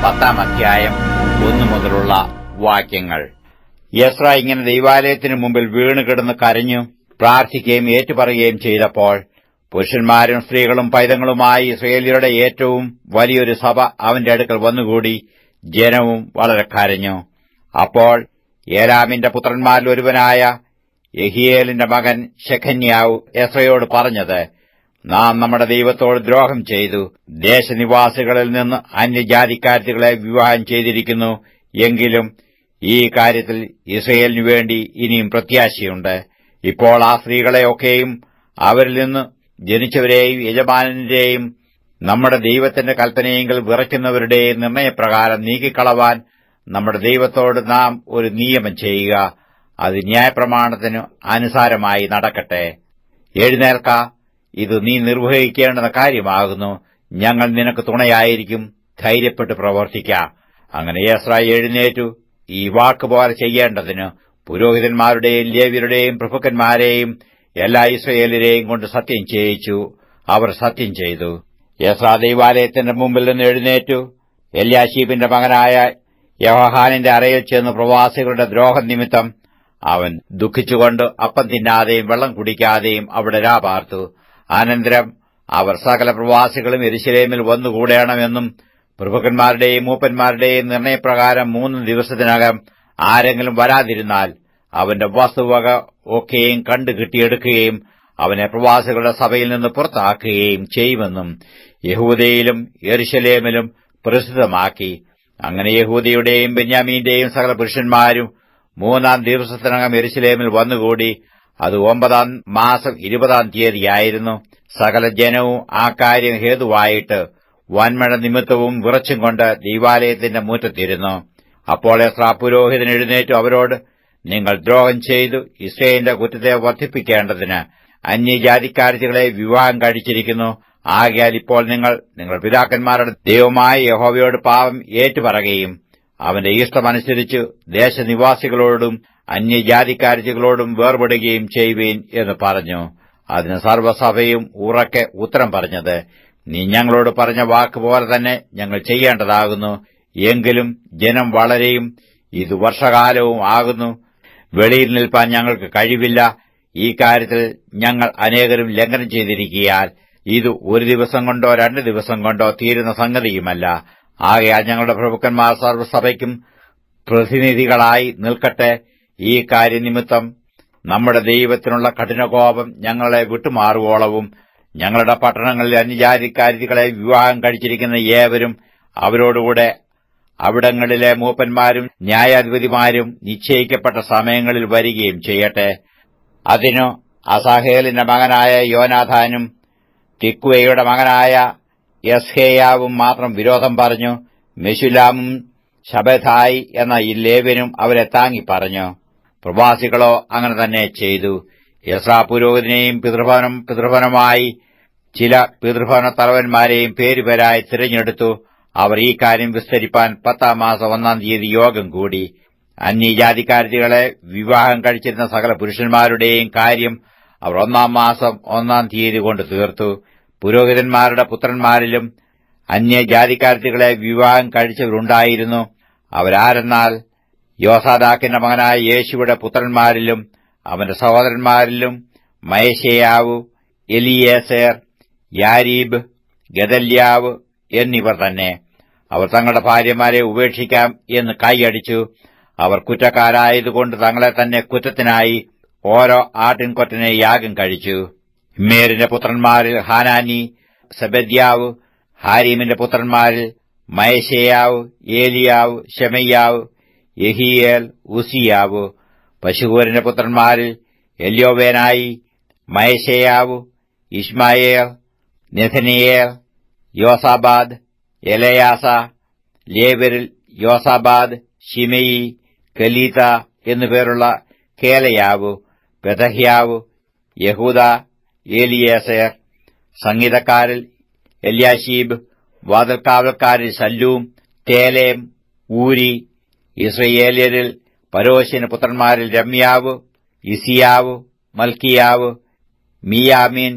10-ാം അധ്യായം 1 മുതലുള്ള വാക്യങ്ങൾ. എസ്രാ ഇങ്ങനെ ദൈവാലയത്തിനു മുമ്പിൽ വീണുകിടന്ന് കരഞ്ഞു പ്രാർത്ഥിക്കുകയും ഏറ്റുപറയുകയും ചെയ്തപ്പോൾ പുരുഷന്മാരും സ്ത്രീകളും പൈതങ്ങളുമായി ഇസ്രായേല്യരുടെ ഏറ്റവും വലിയൊരു സഭ അവന്റെ അടുക്കൽ വന്നുകൂടി. ജനവും വളരെ കരഞ്ഞു. അപ്പോൾ ഏലാമിന്റെ പുത്രന്മാരിൽ ഒരുവനായ യെഹിയേലിന്റെ മകൻ ശെഖന്യാവ് എസ്രയോട് പറഞ്ഞത്, നാം നമ്മുടെ ദൈവത്തോട് ദ്രോഹം ചെയ്തു. ദേശനിവാസികളിൽ നിന്ന് അന്യജാതിക്കാരത്തികളെ വിവാഹം ചെയ്തിരിക്കുന്നു. എങ്കിലും ഈ കാര്യത്തിൽ ഇസ്രായേലിനു വേണ്ടി ഇനിയും പ്രത്യാശയുണ്ട്. ഇപ്പോൾ ആ സ്ത്രീകളെയൊക്കെയും അവരിൽ നിന്ന് ജനിച്ചവരെയും യജമാനന്റെയും നമ്മുടെ ദൈവത്തിന്റെ കൽപ്പനയെങ്കിൽ വിറയ്ക്കുന്നവരുടെയും നിർണയപ്രകാരം നീക്കിക്കളവാൻ നമ്മുടെ ദൈവത്തോട് നാം ഒരു നിയമം ചെയ്യുക. അത് ന്യായപ്രമാണത്തിനു അനുസാരമായി നടക്കട്ടെ. എഴുന്നേൽക്ക, ഇത് നീ നിർവഹിക്കേണ്ടുന്ന കാര്യമാകുന്നു. ഞങ്ങൾ നിനക്ക് തുണയായിരിക്കും. ധൈര്യപ്പെട്ട് പ്രവർത്തിക്ക. അങ്ങനെ എസ്രാ എഴുന്നേറ്റു ഈ വാക്കുപോലെ ചെയ്യേണ്ടതിന് പുരോഹിതന്മാരുടെയും ലേവ്യരുടെയും പ്രഭുക്കന്മാരെയും എല്ലാ ഇസ്രായേലരെയും കൊണ്ട് സത്യം ചെയ്യിച്ചു. അവർ സത്യം ചെയ്തു. എസ്രാ ദൈവാലയത്തിന്റെ മുമ്പിൽ നിന്ന് എഴുന്നേറ്റു എല്യാശീബിന്റെ മകനായ യോഹാനാന്റെ അറയിൽ ചെന്ന് പ്രവാസികളുടെ ദ്രോഹം നിമിത്തം അവൻ ദുഃഖിച്ചുകൊണ്ട് അപ്പം തിന്നാതെയും വെള്ളം കുടിക്കാതെയും അവിടെ രാപാർത്തു. അനന്തരം അവർ സകല പ്രവാസികളും യെരൂശലേമിൽ വന്നുകൂടേണമെന്നും പ്രഭുക്കന്മാരുടെയും മൂപ്പന്മാരുടെയും നിർണയപ്രകാരം 3 ദിവസത്തിനകം ആരെങ്കിലും വരാതിരുന്നാൽ അവന്റെ വസ്തുവക ഒക്കെയും കണ്ടു കിട്ടിയെടുക്കുകയും അവനെ പ്രവാസികളുടെ സഭയിൽ നിന്ന് പുറത്താക്കുകയും ചെയ്യുമെന്നും യഹൂദയിലും യെരൂശലേമിലും പ്രസിദ്ധമാക്കി. അങ്ങനെ യഹൂദയുടെയും ബെന്യാമീന്റെയും സകല പുരുഷന്മാരും 3-ാം ദിവസത്തിനകം യെരൂശലേമിൽ വന്നുകൂടി. അത് 9-ാം മാസം 20-ാം തീയതിയായിരുന്നു. സകല ജനവും ആ കാര്യം ഹേതുവായിട്ട് വൻമഴ നിമിത്തവും വിറച്ചും കൊണ്ട് ദൈവാലയത്തിന്റെ മുറ്റത്തിരുന്നു. അപ്പോൾ എസ്രാ പുരോഹിതൻ എഴുന്നേറ്റു അവരോട്, നിങ്ങൾ ദ്രോഹം ചെയ്തു ഇസ്രായേലിന്റെ കുറ്റത്തെ വർദ്ധിപ്പിക്കേണ്ടതിന് അന്യജാതിക്കാരത്തികളെ വിവാഹം കഴിച്ചിരിക്കുന്നു. ആകയാൽ ഇപ്പോൾ നിങ്ങൾ നിങ്ങളുടെ പിതാക്കന്മാരുടെ ദൈവമായ യഹോവയോട് പാപം ഏറ്റുപറയുകയും അവന്റെ ഇഷ്ടമനുസരിച്ച് ദേശനിവാസികളോടും അന്യജാതിക്കാരത്തികളോടും വേർപെടുകയും ചെയ്യുവീൻ എന്ന് പറഞ്ഞു. അതിന് സർവ്വസഭയും ഉറക്കെ ഉത്തരം പറഞ്ഞത്, നീ ഞങ്ങളോട് പറഞ്ഞ വാക്കുപോലെ തന്നെ ഞങ്ങൾ ചെയ്യേണ്ടതാകുന്നു. എങ്കിലും ജനം വളരെയും ഇത് വർഷകാലവും ആകുന്നു. വെളിയിൽ നിൽപ്പാൻ ഞങ്ങൾക്ക് കഴിവില്ല. ഈ കാര്യത്തിൽ ഞങ്ങൾ അനേകരും ലംഘനം ചെയ്തിരിക്കയാൽ ഇത് 1 ദിവസം കൊണ്ടോ 2 ദിവസം കൊണ്ടോ തീരുന്ന സംഗതിയുമല്ല. ആകയാൽ ഞങ്ങളുടെ പ്രഭുക്കന്മാർ സർവ്വസഭയ്ക്കും പ്രതിനിധികളായി നിൽക്കട്ടെ. ഈ കാര്യനിമിത്തം നമ്മുടെ ദൈവത്തിനുള്ള കഠിനകോപം ഞങ്ങളെ വിട്ടുമാറുവോളവും ഞങ്ങളുടെ പട്ടണങ്ങളിൽ അന്യജാതിക്കാരികളെ വിവാഹം കഴിച്ചിരിക്കുന്ന ഏവരും അവരോടുകൂടെ അവിടങ്ങളിലെ മൂപ്പന്മാരും ന്യായാധിപതിമാരും നിശ്ചയിക്കപ്പെട്ട സമയങ്ങളിൽ വരികയും ചെയ്യട്ടെ. അതിനു അസാഹേലിന്റെ മകനായ യോനാഥാനും തിക്വയുടെ മകനായ യസ്ഹേയാവും മാത്രം വിരോധം പറഞ്ഞു. മെശുല്ലാമും ശബഥായി എന്ന ഈ ലേവ്യനും അവരെ താങ്ങി പറഞ്ഞു. പ്രവാസികളോ അങ്ങനെ തന്നെ ചെയ്തു. എസ്രാ പുരോഹിതനെയും പിതൃഭവനമായി ചില പിതൃഭവന തലവന്മാരെയും പേരുപേരായി തിരഞ്ഞെടുത്തു. അവർ ഈ കാര്യം വിസ്തരിപ്പാൻ 10-ാം മാസം 1-ാം തീയതി യോഗം കൂടി. അന്യജാതിക്കാരത്തികളെ വിവാഹം കഴിച്ചിരുന്ന സകല പുരുഷന്മാരുടെയും കാര്യം അവർ 1-ാം മാസം 1-ാം തീയതി കൊണ്ട് തീർത്തു. പുരോഹിതന്മാരുടെ പുത്രന്മാരിലും അന്യജാതിക്കാരത്തികളെ വിവാഹം കഴിച്ചവരുണ്ടായിരുന്നു. അവരാരെന്നാൽ യോസാദാക്കിന്റെ മകനായ യേശുവിടെ പുത്രന്മാരിലും അവന്റെ സഹോദരന്മാരിലും മയശേയാവ്, എലിയേസർ, യാരീബ്, ഗദല്യാവ് എന്നിവർ തന്നെ. അവർ തങ്ങളുടെ ഭാര്യമാരെ ഉപേക്ഷിക്കാം എന്ന് കൈയടിച്ചു. അവർ കുറ്റക്കാരായതുകൊണ്ട് തങ്ങളെ തന്നെ കുറ്റത്തിനായി ഓരോ ആട്ടിൻകൊറ്റനെ യാഗം കഴിച്ചു. ഇമ്മേരിന്റെ പുത്രന്മാരിൽ ഹാനാനി, സെബദ്യാവ്, ഹാരീമിന്റെ പുത്രന്മാരിൽ മയശേയാവ്, ഏലിയാവ്, ശെമയ്യാവ്, യെഹിയേൽ, ഉസിയാവ്. പശുഹൂരിന്റെ പുത്രന്മാരിൽ എല്യോവേനായി, മയശേയാവ്, ഇശ്മായേൽ, നെഥനിയേൽ, യോസാബാദ്, എലയാസ. ലേവ്യരിൽ യോസാബാദ്, ശിമെയി, കലീത എന്നുപേരുള്ള കേലയാവ്, പെതഹ്യാവ്, യഹൂദ, ഏലിയേസർ. സംഗീതക്കാരിൽ എല്യാശീബ്, വാതിൽക്കാവൽക്കാരിൽ ശല്ലൂം, തേലേം, ഊരി. ഇസ്രയേല്യരിൽ പരോശിന് പുത്രന്മാരിൽ രമ്യാവ്, ഇസിയാവ്, മൽക്കിയാവ്, മിയാമീൻ,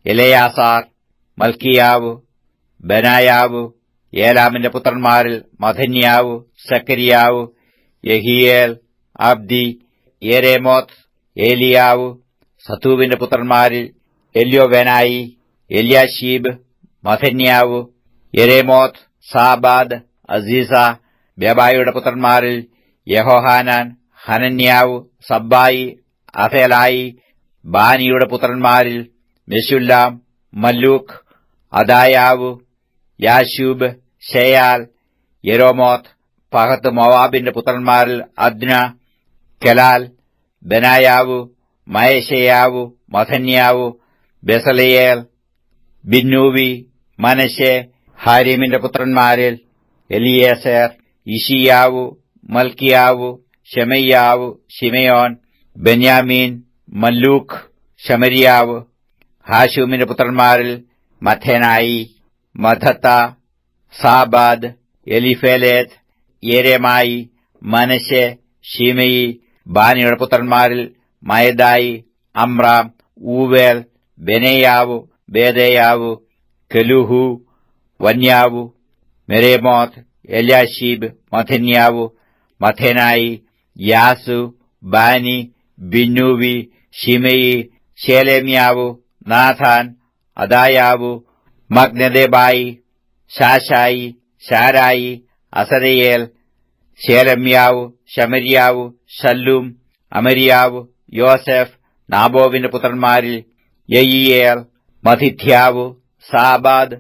എലയാസാർ, മൽക്കിയാവ്, ബനായാവ്, ഏലാമിന്റെ പുത്രന്മാരിൽ മഥന്യാവ്, സക്കരിയാവ്, യഹിയേൽ, അബ്ദി, യെരേമോത്ത്, ഏലിയാവ്. സത്തൂവിന്റെ പുത്രന്മാരിൽ എല്യോവേനായി, എല്യാശീബ്, മഥന്യാവ്, യെരേമോത്ത്, സാബാദ്, അസീസ. ബെബായിയുടെ പുത്രന്മാരിൽ യഹോഹാനാൻ, ഹനന്യാവ്, സബ്ബായി, അഥേലായി. ബാനിയുടെ പുത്രന്മാരിൽ മെശുല്ലാം, മല്ലൂക്ക്, അദായാവ്, യാശൂബ്, ശെയാൽ, യെരോമോത്ത്. പഹത്ത് മോവാബിന്റെ പുത്രന്മാരിൽ അദ്ന, കെലാൽ, ബെനായാവ്, മയശയാവ്, മഥന്യാവ്, ബെസലയേൽ, ബിന്നൂവി, മനശ്ശെ. ഹാരീമിന്റെ പുത്രന്മാരിൽ എലിയേസർ, ഇഷിയാവ്, മൽക്കിയാവ്, ശെമയ്യാവ്, ശിമയോൻ, ബെന്യാമീൻ, മല്ലൂക്ക്, ശമരിയാവ്. ഹാശൂമിന്റെ പുത്രന്മാരിൽ മഥേനായി, മഥത്ത, സാബാദ്, എലിഫേലേത്ത്, യെരേമായി, മനശ്ശെ, ശിമയി. ബാനിയുടെ പുത്രന്മാരിൽ മയദായി, അമ്രാം, ഊവേൽ, ബെനയാവ്, ബേദയാവ്, കെലൂഹു, വന്യാവു, മെരേമോത്ത്, എല്യാശീബ്, മഥന്യാവു, മഥേനായി, യാസു, ബാനി, ബിന്നൂവി, ശിമയി, ശേലെമ്യാവു, നാഥാൻ, അദായാവു, മഗ്നദേബായി, ശാശായി, ശാരായി, അസരയേൽ, ശേലെമ്യാവു, ശമര്യാവു, ശല്ലൂം, അമര്യാവു, യോസെഫ്. നാബോവിന്റെ പുത്രന്മാരിൽ യയിയേൽ, മഥിഥ്യാവു, സാബാദ്,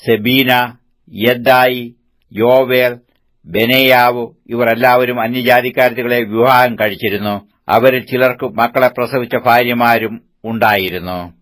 സെബീന, യദ്ദായി, യോവേൽ, ബെനയാവു. ഇവർ എല്ലാവരും അന്യജാതിക്കാരത്തികളെ വിവാഹം കഴിച്ചിരുന്നു. അവരിൽ ചിലർക്ക് മക്കളെ പ്രസവിച്ച ഭാര്യമാരും ഉണ്ടായിരുന്നു.